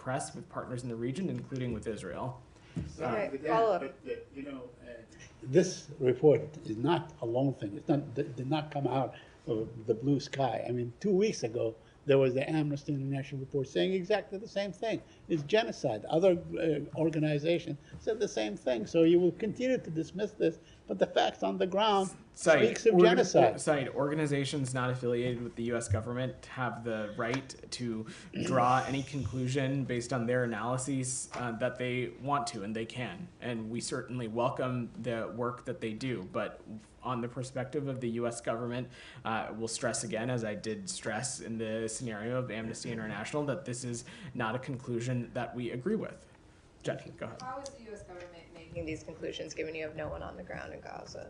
press with partners in the region, including with Israel. This report is not a lone thing. It's not, did not come out of the blue sky. I mean, 2 weeks ago, there was the Amnesty International report saying exactly the same thing. It's genocide. Other organizations said the same thing. So you will continue to dismiss this, but the facts on the ground speaks of genocide. Organizations not affiliated with the U.S. government have the right to draw any conclusion based on their analyses that they want to, and they can. And we certainly welcome the work that they do, but on the perspective of the U.S. government, we'll stress again, as I did stress in the scenario of Amnesty International, that this is not a conclusion that we agree with. Jenny, go ahead. How is the U.S. government making these conclusions, given you have no one on the ground in Gaza?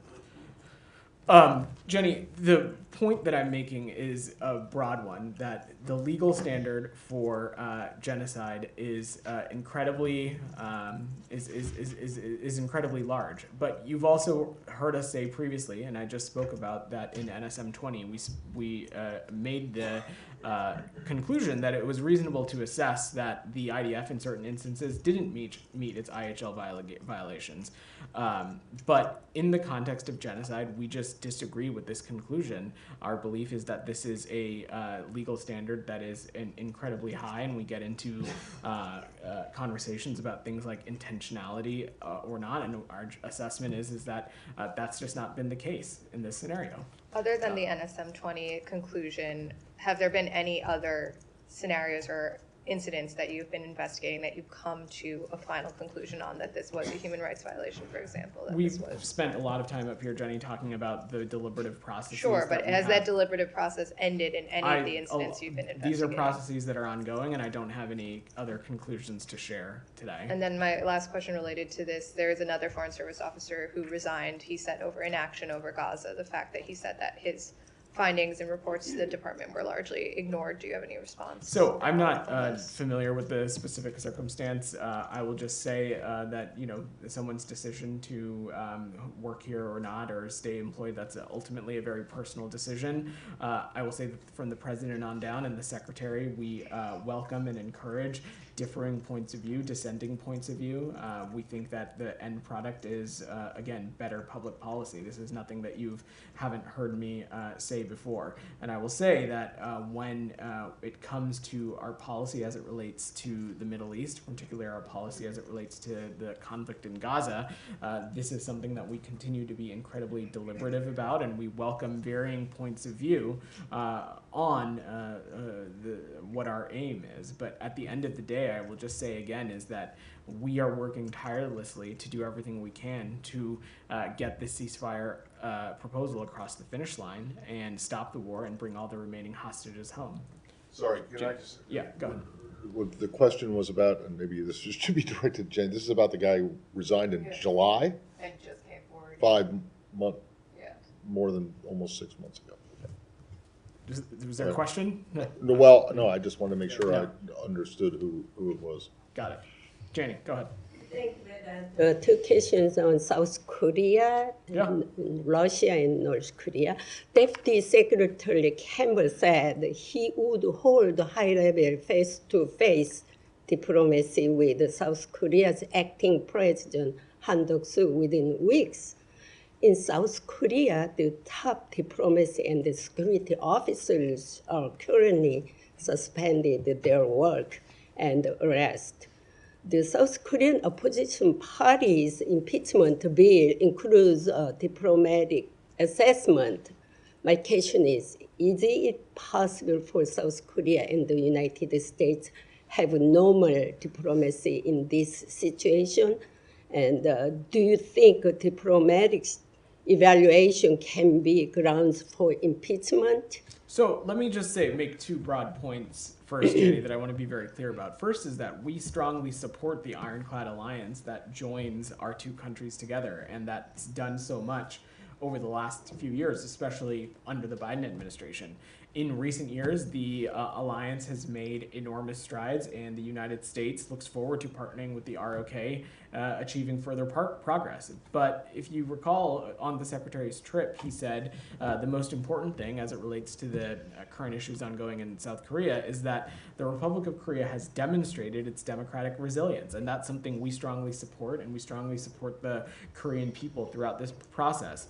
Jenny, the point that I'm making is a broad one, that the legal standard for genocide is incredibly large. But you've also heard us say previously, and I just spoke about that in NSM 20, we made the conclusion that it was reasonable to assess that the IDF in certain instances didn't meet its IHL violations. But in the context of genocide, we just disagree with this conclusion. Our belief is that this is a legal standard that is incredibly high, and we get into conversations about things like intentionality or not, and our assessment is that that's just not been the case in this scenario. Other than the NSM 20 conclusion, have there been any other scenarios or incidents that you've been investigating that you've come to a final conclusion on that this was a human rights violation, for example? We've spent a lot of time up here, Jenny, talking about the deliberative processes. Sure, but has that deliberative process ended in any of the incidents you've been investigating? These are processes that are ongoing, and I don't have any other conclusions to share today. And then my last question related to this, there is another Foreign Service officer who resigned. He said over inaction over Gaza, the fact that he said that his findings and reports to the department were largely ignored. Do you have any response? So I'm not familiar with the specific circumstance. I will just say that, you know, someone's decision to work here or not or stay employed, that's ultimately a very personal decision. I will say that from the president on down and the secretary, we welcome and encourage differing points of view, dissenting points of view. We think that the end product is, again, better public policy. This is nothing that you haven't heard me say before. And I will say that when it comes to our policy as it relates to the Middle East, particularly our policy as it relates to the conflict in Gaza, this is something that we continue to be incredibly deliberative about, and we welcome varying points of view on what our aim is. But at the end of the day, I will just say again is that we are working tirelessly to do everything we can to get this ceasefire proposal across the finish line and stop the war and bring all the remaining hostages home. Sorry, can I just... Yeah, go ahead. What the question was about, and maybe this should be directed to Jen, this is about the guy who resigned in July? And just came forward. 5 months, Yeah. more than almost 6 months ago. Was there a question? No, well, no, I just wanted to make sure I understood who it was. Got it. Janie, go ahead. Two questions on South Korea, and Russia and North Korea. Deputy Secretary Campbell said he would hold high-level face-to-face diplomacy with South Korea's acting president, Han Duck-soo, within weeks. In South Korea, the top diplomacy and the security officers are currently suspended their work and arrested. The South Korean opposition party's impeachment bill includes a diplomatic assessment. My question is it possible for South Korea and the United States have normal diplomacy in this situation? And do you think a diplomatic evaluation can be grounds for impeachment? So let me just make two broad points first, Jenny, that I want to be very clear about. First is that we strongly support the Ironclad Alliance that joins our two countries together, and that's done so much over the last few years, especially under the Biden administration. In recent years, the alliance has made enormous strides, and the United States looks forward to partnering with the ROK, achieving further progress. But if you recall, on the Secretary's trip, he said the most important thing as it relates to the current issues ongoing in South Korea is that the Republic of Korea has demonstrated its democratic resilience, and that's something we strongly support, and we strongly support the Korean people throughout this process.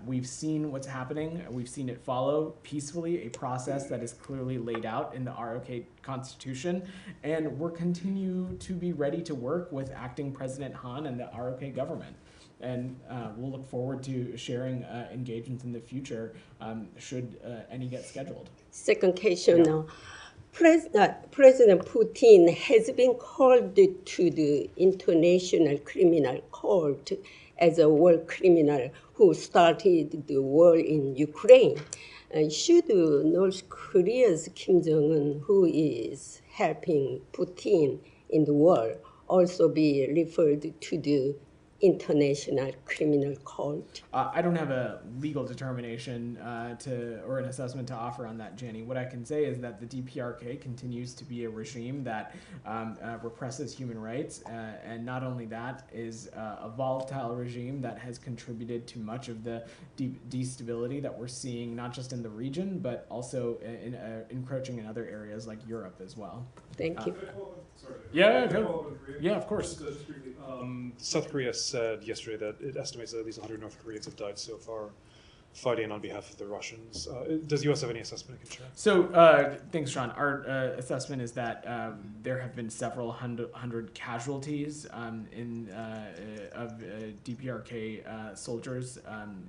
We've seen what's happening. We've seen it follow peacefully a process that is clearly laid out in the ROK Constitution, and we're continue to be ready to work with acting President Han and the ROK government. And we'll look forward to sharing engagements in the future should any get scheduled. Second question. President Putin has been called to the International Criminal Court as a war criminal who started the war in Ukraine. Should North Korea's Kim Jong-un, who is helping Putin in the war, also be referred to the International Criminal Court? I don't have a legal determination or an assessment to offer on that, Jenny. What I can say is that the DPRK continues to be a regime that represses human rights, and not only that, is a volatile regime that has contributed to much of the destability that we're seeing, not just in the region, but also encroaching in other areas like Europe as well. Thank you. Yeah, of course. Just briefly, South Korea said yesterday that it estimates that at least 100 North Koreans have died so far fighting on behalf of the Russians. Does the U.S. have any assessment it can share? So, thanks, Sean. Our assessment is that there have been several hundred casualties of DPRK soldiers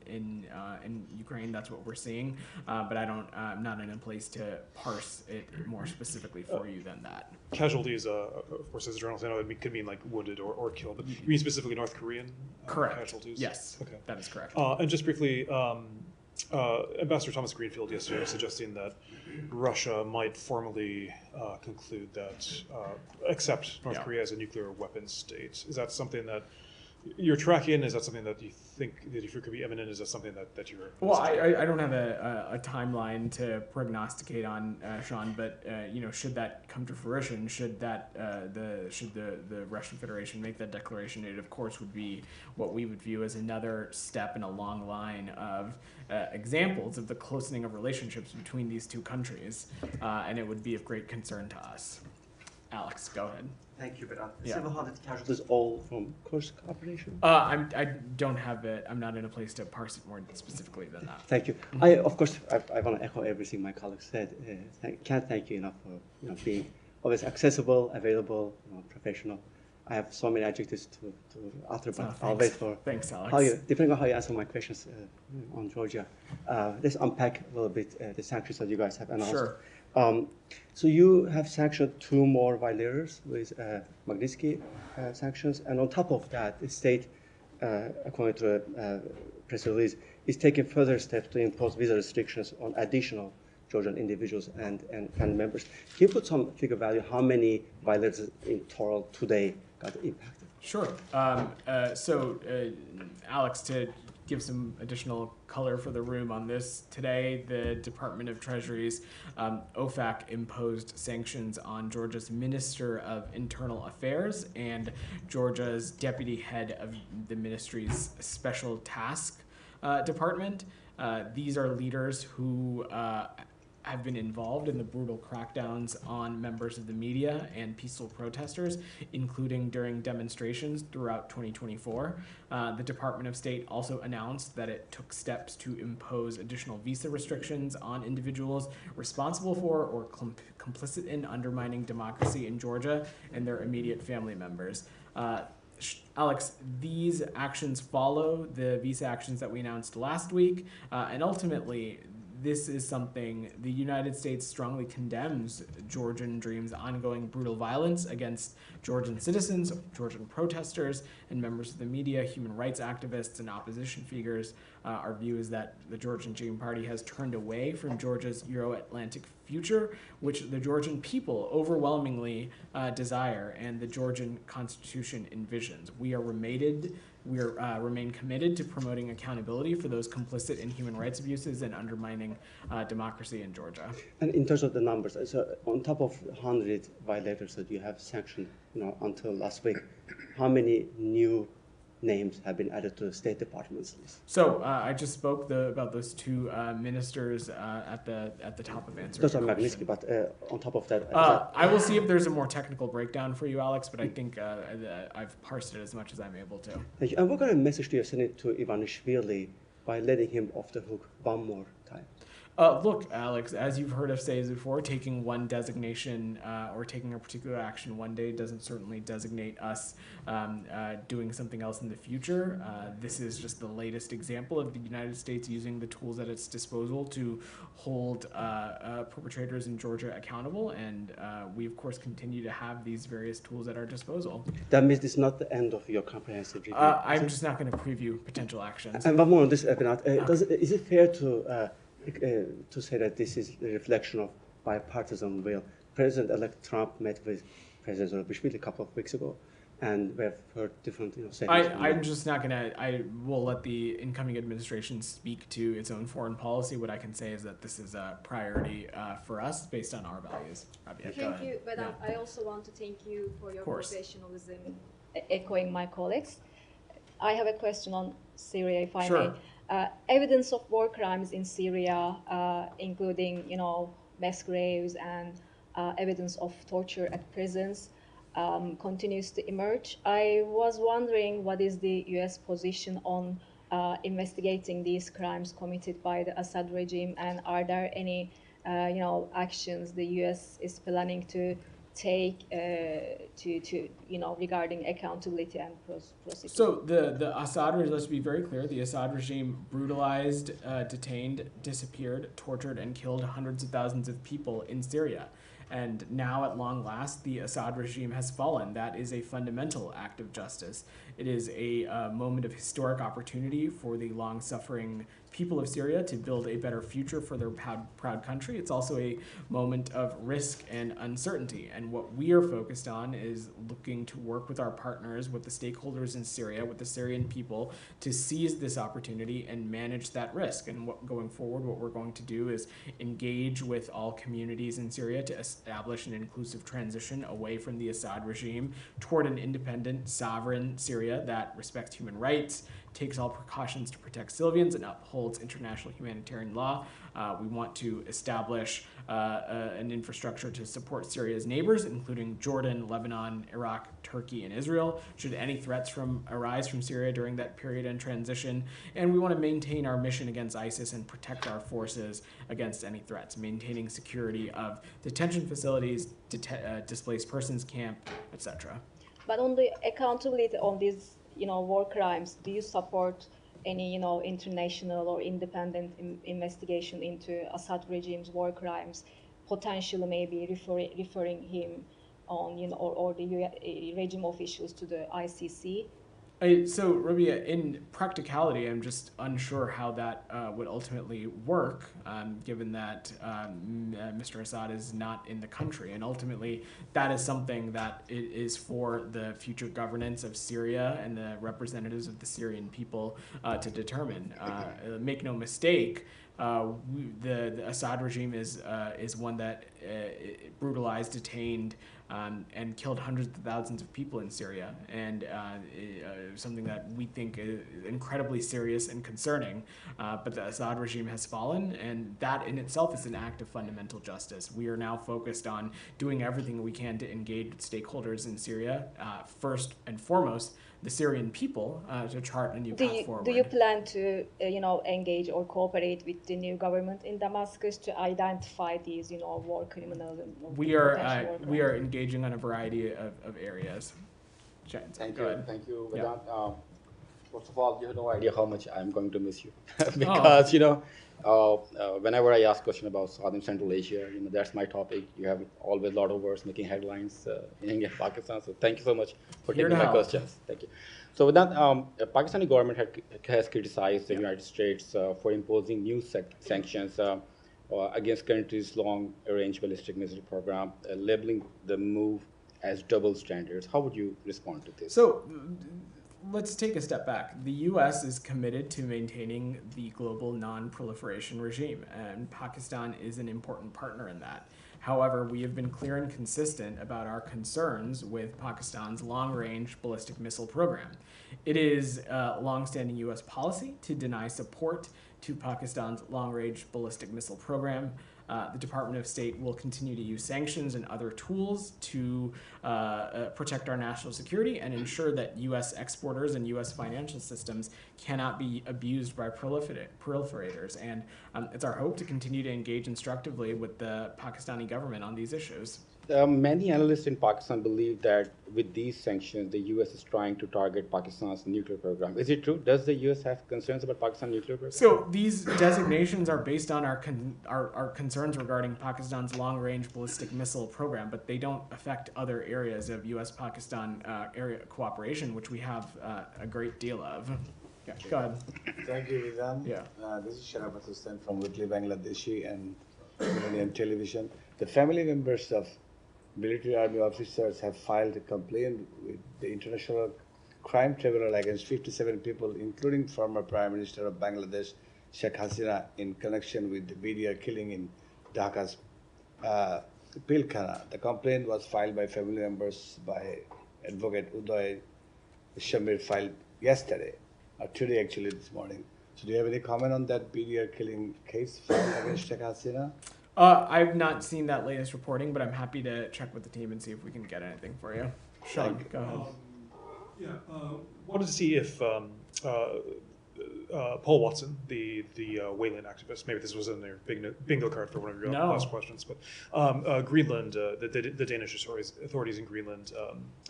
in Ukraine. That's what we're seeing, but I'm not in a place to parse it more specifically for you than that. Casualties, of course, as a journalist, I know it could mean like wounded or killed, but you mean specifically North Korean casualties? Yes, okay. That is correct. And just briefly, Ambassador Thomas Greenfield yesterday was suggesting that Russia might formally conclude that accept North Korea as a nuclear weapons state. Is that something that you're tracking? Is that something that you think that if it could be imminent? Is that something that you're? Well, I don't have a timeline to prognosticate on, Sean, but should that come to fruition, should the Russian Federation make that declaration, it of course would be what we would view as another step in a long line of examples of the closening of relationships between these two countries, and it would be of great concern to us. Alex, go ahead. Thank you, Vedant. Yeah. 700 casualties all from Kursk operation? I don't have it. I'm not in a place to parse it more specifically than that. Thank you. I want to echo everything my colleagues said. Can't thank you enough for being always accessible, available, professional. I have so many adjectives to utter, but I'll wait for Thanks, Alex. depending on how you answer my questions on Georgia. Let's unpack a little bit the sanctions that you guys have announced. Sure. So you have sanctioned 2 more violators with Magnitsky sanctions, and on top of that, the state, according to a press release, is taking further steps to impose visa restrictions on additional Georgian individuals and family members. Can you put some figure value how many violators in total today got impacted? Sure. Alex, to give some additional color for the room on this, today the Department of Treasury's OFAC imposed sanctions on Georgia's Minister of Internal Affairs and Georgia's deputy head of the ministry's special task department. These are leaders who have been involved in the brutal crackdowns on members of the media and peaceful protesters, including during demonstrations throughout 2024. The Department of State also announced that it took steps to impose additional visa restrictions on individuals responsible for or complicit in undermining democracy in Georgia and their immediate family members. Alex, these actions follow the visa actions that we announced last week, and ultimately, this is something the United States strongly condemns Georgian Dream's ongoing brutal violence against Georgian citizens, Georgian protesters, and members of the media, human rights activists, and opposition figures. Our view is that the Georgian Dream Party has turned away from Georgia's Euro-Atlantic future, which the Georgian people overwhelmingly desire and the Georgian constitution envisions. We are we remain committed to promoting accountability for those complicit in human rights abuses and undermining democracy in Georgia. And in terms of the numbers, so on top of 100 violators that you have sanctioned, until last week, how many new names have been added to the State Department's list? So I just spoke about those two ministers at the top of answering. Those are your question. Magnitsky, but on top of that, I will see if there's a more technical breakdown for you, Alex, but I think I've parsed it as much as I'm able to. thank you. And what kind of message do you send to Ivanishvili by letting him off the hook one more time? Look, Alex, as you've heard us say before, taking one designation or taking a particular action one day doesn't certainly designate us doing something else in the future. This is just the latest example of the United States using the tools at its disposal to hold perpetrators in Georgia accountable, and we, of course, continue to have these various tools at our disposal. That means it's not the end of your comprehensive review. I'm just not going to preview potential actions. And one more on this, Vedant. Is it fair to say that this is a reflection of bipartisan will? President-elect Trump met with President Zorobishvili a couple of weeks ago, and we have heard different statements. I'm just not going to, I will let the incoming administration speak to its own foreign policy. What I can say is that this is a priority for us based on our values. Rabia, go Thank ahead. you, but Yeah. I also want to thank you for your course. professionalism, echoing my colleagues. I have a question on Syria, if I Sure. may. Evidence of war crimes in Syria, including, mass graves and evidence of torture at prisons, continues to emerge. I was wondering what is the U.S. position on investigating these crimes committed by the Assad regime, and are there any, actions the U.S. is planning to take regarding accountability and prosecution? So the Assad regime, let's be very clear, the Assad regime brutalized, detained, disappeared, tortured, and killed hundreds of thousands of people in Syria. And now, at long last, the Assad regime has fallen. That is a fundamental act of justice. It is a moment of historic opportunity for the long-suffering people of Syria to build a better future for their proud country. It's also a moment of risk and uncertainty. And what we are focused on is looking to work with our partners, with the stakeholders in Syria, with the Syrian people, to seize this opportunity and manage that risk. And going forward, what we're going to do is engage with all communities in Syria to establish an inclusive transition away from the Assad regime toward an independent, sovereign Syria that respects human rights, takes all precautions to protect civilians, and upholds international humanitarian law. We want to establish an infrastructure to support Syria's neighbors, including Jordan, Lebanon, Iraq, Turkey, and Israel, should any threats arise from Syria during that period and transition. And we want to maintain our mission against ISIS and protect our forces against any threats, maintaining security of detention facilities, displaced persons camp, etc. But on the accountability on these, war crimes, do you support any, international or independent investigation into Assad regime's war crimes, potentially maybe referring him on, or the regime officials to the ICC? So, Rabia, in practicality, I'm just unsure how that would ultimately work, given that Mr. Assad is not in the country. And ultimately, that is something that is for the future governance of Syria and the representatives of the Syrian people to determine. Make no mistake, the Assad regime is one that brutalized, detained, and killed hundreds of thousands of people in Syria, and something that we think is incredibly serious and concerning. But the Assad regime has fallen, and that in itself is an act of fundamental justice. We are now focused on doing everything we can to engage with stakeholders in Syria, first and foremost, the Syrian people, to chart a new path forward. Do you plan to, engage or cooperate with the new government in Damascus to identify these, war criminals? And We are engaging on a variety of areas. Thank Go you. ahead. Thank you, Yeah. Vedant. First of all, you have no idea how much I'm going to miss you. Because, whenever I ask question about South and Central Asia, that's my topic. You have always a lot of words making headlines in India and Pakistan. So thank you so much for Here taking to my help. questions. Thank you. So Vedant, the Pakistani government has criticized the United States for imposing new sanctions against country's long-range ballistic missile program, labeling the move as double standards. How would you respond to this? So let's take a step back. The U.S. is committed to maintaining the global non-proliferation regime, and Pakistan is an important partner in that. However, we have been clear and consistent about our concerns with Pakistan's long-range ballistic missile program. It is a long-standing U.S. policy to deny support to Pakistan's long-range ballistic missile program. The Department of State will continue to use sanctions and other tools to protect our national security and ensure that U.S. exporters and U.S. financial systems cannot be abused by proliferators. And it's our hope to continue to engage instructively with the Pakistani government on these issues. Many analysts in Pakistan believe that with these sanctions, the U.S. is trying to target Pakistan's nuclear program. Is it true? Does the U.S. have concerns about Pakistan's nuclear program? So these designations are based on our concerns regarding Pakistan's long-range ballistic missile program, but they don't affect other areas of U.S.-Pakistan area cooperation, which we have a great deal of. Yeah, go ahead. Thank you, Vedant. Yeah. This is Sharaf Hussain from Weekly Bangladeshi and Millennium Television. The family members of military army officers have filed a complaint with the International Crime Tribunal against 57 people, including former Prime Minister of Bangladesh, Sheikh Hasina, in connection with the BDR killing in Dhaka's Pilkhana. The complaint was filed by family members by Advocate Uday Shamir, filed yesterday, or today actually, this morning. So do you have any comment on that BDR killing case filed against Sheikh Hasina? I've not seen that latest reporting, but I'm happy to check with the team and see if we can get anything for you. Sean, go ahead. Wanted to see if Paul Watson, the Wayland activist, maybe this was in their bingo card for one of your last questions, but Greenland, the Danish authorities in Greenland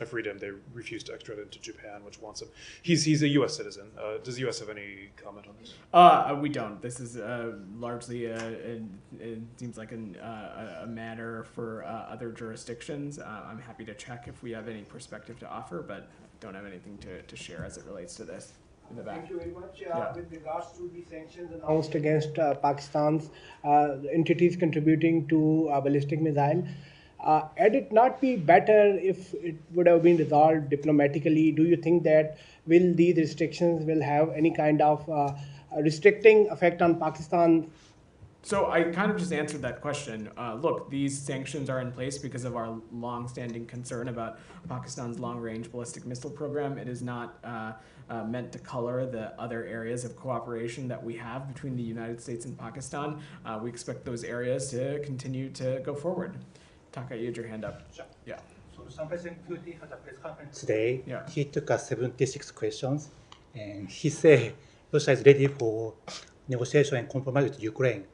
have freed him. They refused to extradite him to Japan, which wants him. He's a U.S. citizen. Does the U.S. have any comment on this? We don't. This is largely, it seems like a matter for other jurisdictions. I'm happy to check if we have any perspective to offer, but don't have anything to share as it relates to this. In the back. Thank you very much. With regards to the sanctions announced against Pakistan's entities contributing to ballistic missile, had it not be better if it would have been resolved diplomatically? Do you think that these restrictions will have any kind of restricting effect on Pakistan? So I kind of just answered that question. Look, these sanctions are in place because of our long-standing concern about Pakistan's long-range ballistic missile program. It is not meant to color the other areas of cooperation that we have between the United States and Pakistan. We expect those areas to continue to go forward. Taka, you had your hand up. Sure. Yeah. So some President Putin had a press conference today. Yeah. He took 76 questions, and he said Russia is ready for negotiation and compromise with Ukraine.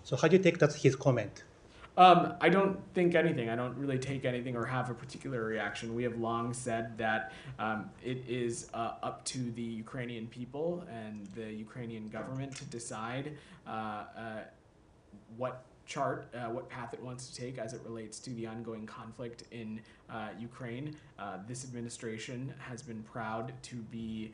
So how do you take that his comment? I don't think anything. I don't really take anything or have a particular reaction. We have long said that it is up to the Ukrainian people and the Ukrainian government to decide what path it wants to take as it relates to the ongoing conflict in Ukraine. This administration has been proud to be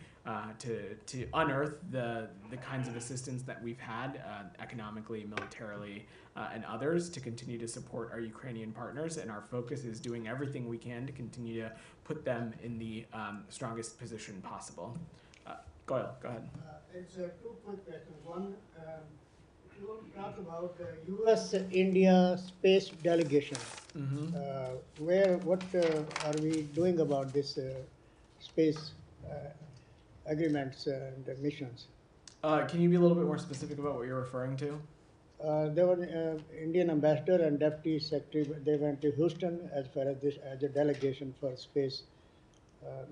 to unearth the kinds of assistance that we've had economically, militarily, and others to continue to support our Ukrainian partners, and our focus is doing everything we can to continue to put them in the strongest position possible. Goyle, go ahead. It's two quick questions. One, if you want to talk about U.S.-India space delegation, what are we doing about this space agreements and missions? Can you be a little bit more specific about what you're referring to? There were Indian ambassador and deputy secretary. They went to Houston as far as this as a delegation for space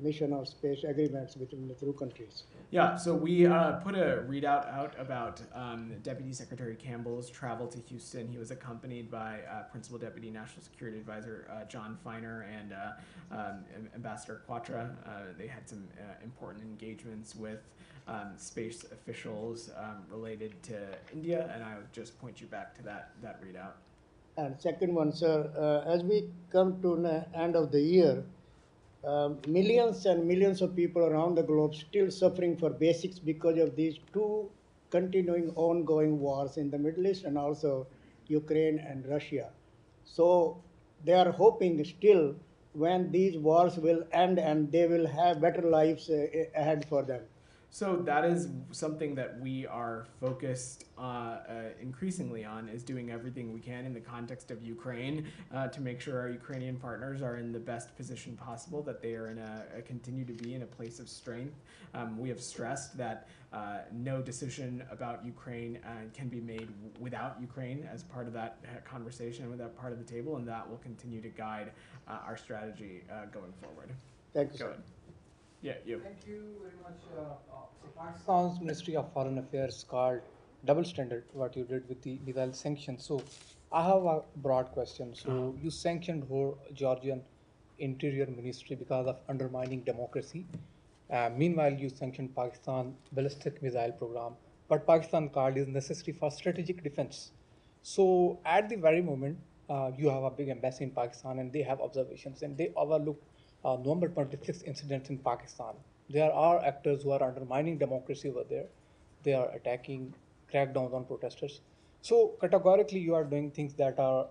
mission or space agreements between the two countries. Yeah, so we put a readout out about Deputy Secretary Campbell's travel to Houston. He was accompanied by Principal Deputy National Security Advisor John Feiner and Ambassador Quatra. They had some important engagements with space officials related to India, and I would just point you back to that readout. And second one, sir, as we come to the end of the year, millions and millions of people around the globe still suffering for basics because of these two continuing ongoing wars in the Middle East and also Ukraine and Russia. So they are hoping still when these wars will end and they will have better lives ahead for them? So that is something that we are focused increasingly on, is doing everything we can in the context of Ukraine to make sure our Ukrainian partners are in the best position possible, that they are continue to be in a place of strength. We have stressed that no decision about Ukraine can be made without Ukraine as part of that conversation, with that part of the table, and that will continue to guide our strategy going forward. Thank you, Go sir. ahead. Yeah, you. Thank you very much. So Pakistan's Ministry of Foreign Affairs called double standard what you did with the missile sanctions. So I have a broad question. So you sanctioned whole Georgian Interior Ministry because of undermining democracy. Meanwhile, you sanctioned Pakistan ballistic missile program, but Pakistan called is necessary for strategic defense. So at the very moment, you have a big embassy in Pakistan and they have observations and they overlook November 26th incidents in Pakistan. There are actors who are undermining democracy over there. They are attacking crackdowns on protesters. So categorically, you are doing things that are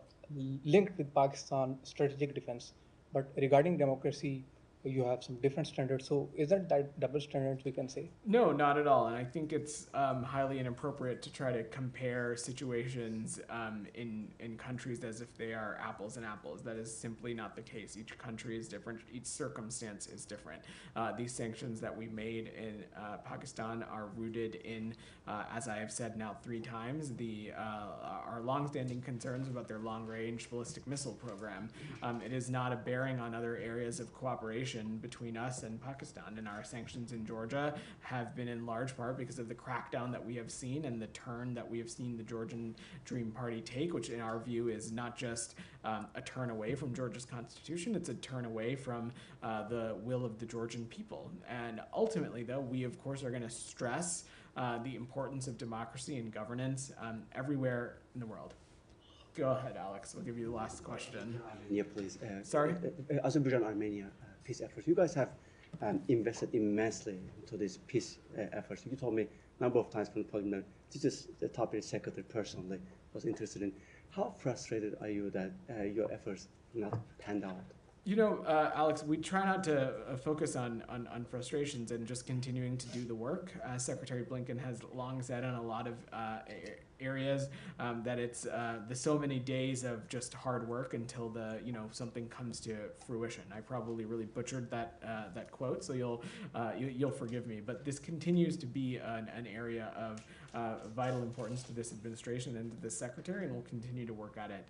linked with Pakistan strategic defense. But regarding democracy, you have some different standards. So isn't that double standards, we can say? No, not at all. And I think it's highly inappropriate to try to compare situations in countries as if they are apples and apples. That is simply not the case. Each country is different. Each circumstance is different. These sanctions that we made in Pakistan are rooted in, as I have said now 3 times, our longstanding concerns about their long-range ballistic missile program. It is not a bearing on other areas of cooperation between us and Pakistan, and our sanctions in Georgia have been in large part because of the crackdown that we have seen and the turn that we have seen the Georgian Dream Party take, which in our view is not just a turn away from Georgia's constitution, it's a turn away from the will of the Georgian people. And ultimately, though, we of course are going to stress the importance of democracy and governance everywhere in the world. Go ahead, Alex. We'll give you the last question. Yeah, please. Sorry? Azerbaijan, Armenia peace efforts. You guys have invested immensely into these peace efforts. You told me a number of times from the podium that this is the topic Secretary personally was interested in. How frustrated are you that your efforts not panned out? You know, Alex, we try not to focus on frustrations and just continuing to do the work. Secretary Blinken has long said on a lot of areas that it's the so many days of just hard work until something comes to fruition. I probably really butchered that quote, so you'll forgive me. But this continues to be an area of vital importance to this administration and to this secretary, and we'll continue to work at it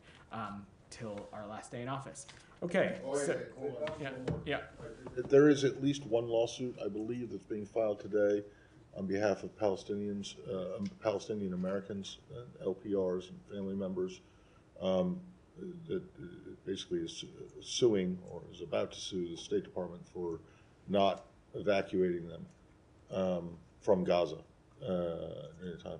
till our last day in office. Okay. Yeah. There is at least one lawsuit, I believe, that's being filed today on behalf of Palestinians, Palestinian Americans, LPRs and family members, that basically is suing or is about to sue the State Department for not evacuating them from Gaza at any time.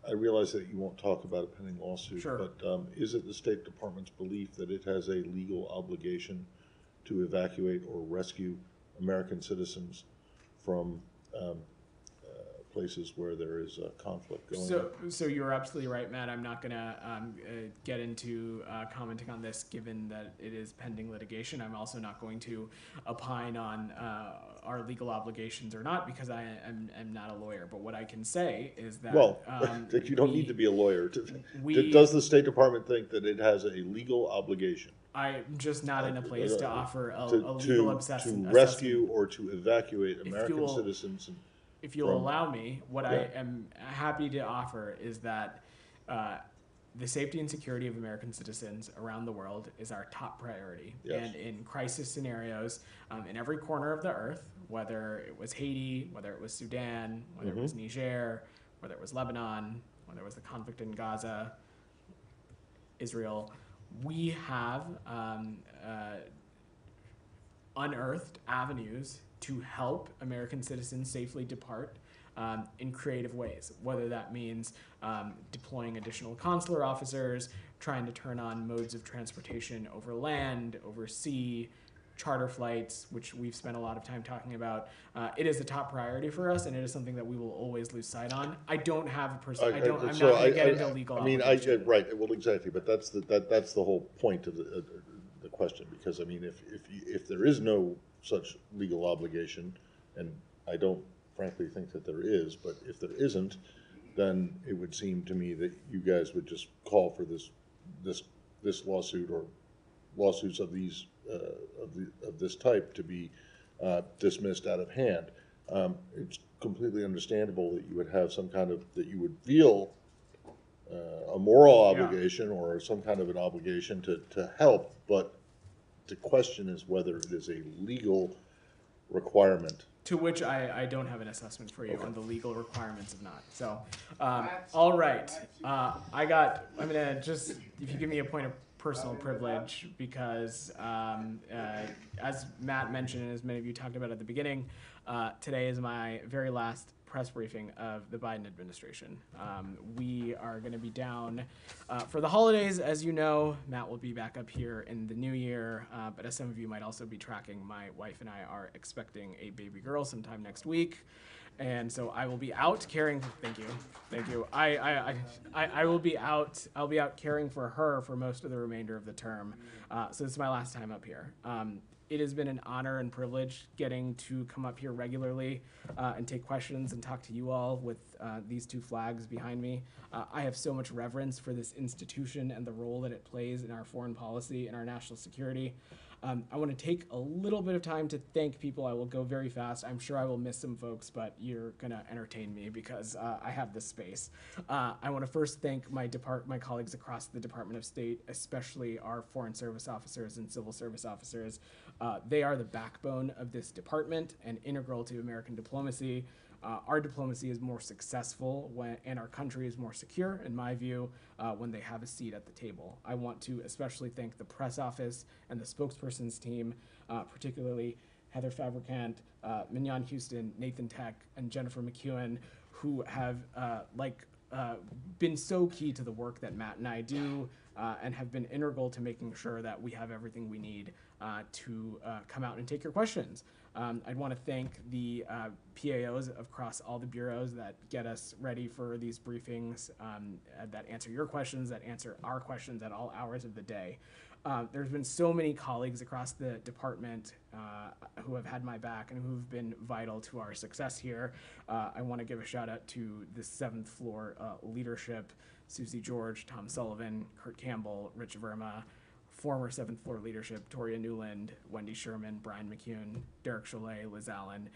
I realize that you won't talk about a pending lawsuit, sure. But is it the State Department's belief that it has a legal obligation to evacuate or rescue American citizens from places where there is a conflict going on? So you're absolutely right, Matt. I'm not going to get into commenting on this given that it is pending litigation. I'm also not going to opine on our legal obligations or not because I am not a lawyer. But what I can say is that... Well, you don't need to be a lawyer. Does the State Department think that it has a legal obligation? I'm just not in a place to offer a legal assessment. To rescue or to evacuate American citizens. If you'll allow me, what I am happy to offer is that the safety and security of American citizens around the world is our top priority. Yes. And in crisis scenarios, in every corner of the earth, whether it was Haiti, whether it was Sudan, whether it was Niger, whether it was Lebanon, whether it was the conflict in Gaza, Israel, we have unearthed avenues to help American citizens safely depart in creative ways, whether that means deploying additional consular officers, trying to turn on modes of transportation over land, over sea, charter flights, which we've spent a lot of time talking about. It is a top priority for us, and it is something that we will always lose sight on. I don't have a I'm not going to get into legal obligations. Right, well, exactly, but that's the whole point of the question, because I mean, if there is no such legal obligation, and I don't frankly think that there is, but if there isn't, then it would seem to me that you guys would just call for this lawsuit or lawsuits of these of this type to be dismissed out of hand. It's completely understandable that you would have some kind of, that you would feel a moral obligation or some kind of an obligation to help, but the question is whether it is a legal requirement. To which I don't have an assessment for you on the legal requirements of not. So, all right. I'm gonna just, if you give me a point of personal privilege, because as Matt mentioned, and as many of you talked about at the beginning, today is my very last press briefing of the Biden administration. We are going to be down for the holidays. As you know, Matt will be back up here in the new year, but as some of you might also be tracking, my wife and I are expecting a baby girl sometime next week. And so I will be out caring. Thank you. I will be out. I'll be out caring for her for most of the remainder of the term. So this is my last time up here. It has been an honor and privilege getting to come up here regularly and take questions and talk to you all with these two flags behind me. I have so much reverence for this institution and the role that it plays in our foreign policy and our national security. I want to take a little bit of time to thank people. I will go very fast. I'm sure I will miss some folks, but you're going to entertain me because I have this space. I want to first thank my colleagues across the Department of State, especially our Foreign Service officers and Civil Service officers. They are the backbone of this department and integral to American diplomacy. Our diplomacy is more successful and our country is more secure, in my view, when they have a seat at the table. I want to especially thank the press office and the spokesperson's team, particularly Heather Fabricant, Mignon Houston, Nathan Tech, and Jennifer McEwen, who have been so key to the work that Matt and I do and have been integral to making sure that we have everything we need to come out and take your questions. I'd want to thank the PAOs across all the bureaus that get us ready for these briefings, that answer your questions, that answer our questions at all hours of the day. There's been so many colleagues across the department who have had my back and who've been vital to our success here. I want to give a shout out to the 7th floor leadership, Susie George, Tom Sullivan, Kurt Campbell, Rich Verma, former 7th floor leadership, Toria Newland, Wendy Sherman, Brian McCune, Derek Cholet, Liz Allen.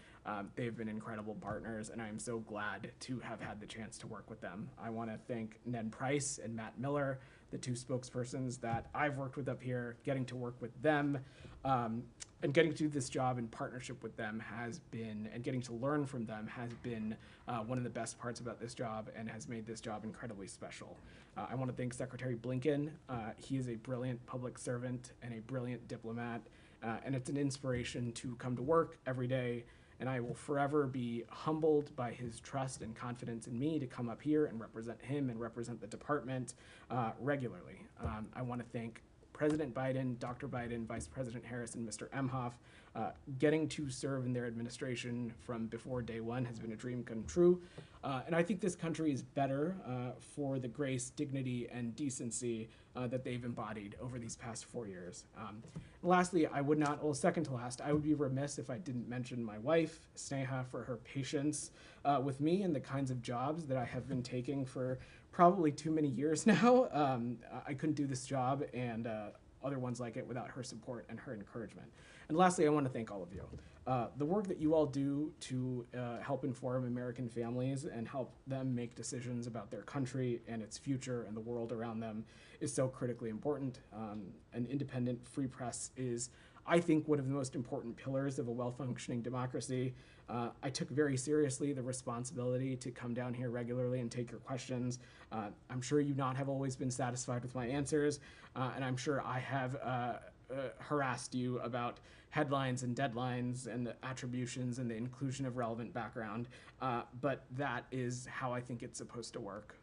They've been incredible partners, and I am so glad to have had the chance to work with them. I want to thank Ned Price and Matt Miller, the two spokespersons that I've worked with up here. Getting to work with them and getting to do this job in partnership with them has been, and getting to learn from them has been one of the best parts about this job and has made this job incredibly special. I want to thank Secretary Blinken. He is a brilliant public servant and a brilliant diplomat, and it's an inspiration to come to work every day, and I will forever be humbled by his trust and confidence in me to come up here and represent him and represent the department regularly. I want to thank President Biden, Dr. Biden, Vice President Harris, and Mr. Emhoff. Getting to serve in their administration from before day one has been a dream come true. And I think this country is better for the grace, dignity, and decency that they've embodied over these past 4 years. Lastly, second to last, I would be remiss if I didn't mention my wife, Sneha, for her patience with me and the kinds of jobs that I have been taking for probably too many years now. I couldn't do this job and other ones like it without her support and her encouragement. And lastly, I want to thank all of you. The work that you all do to help inform American families and help them make decisions about their country and its future and the world around them is so critically important. An independent free press is, I think, one of the most important pillars of a well-functioning democracy. I took very seriously the responsibility to come down here regularly and take your questions. I'm sure you not have always been satisfied with my answers, and I'm sure I have harassed you about headlines and deadlines and the attributions and the inclusion of relevant background, but that is how I think it's supposed to work.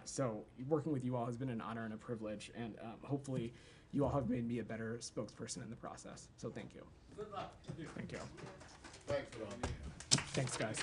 So working with you all has been an honor and a privilege, and hopefully you all have made me a better spokesperson in the process. So thank you. Good luck. Thank you. Thanks, Vedant. Thanks, guys.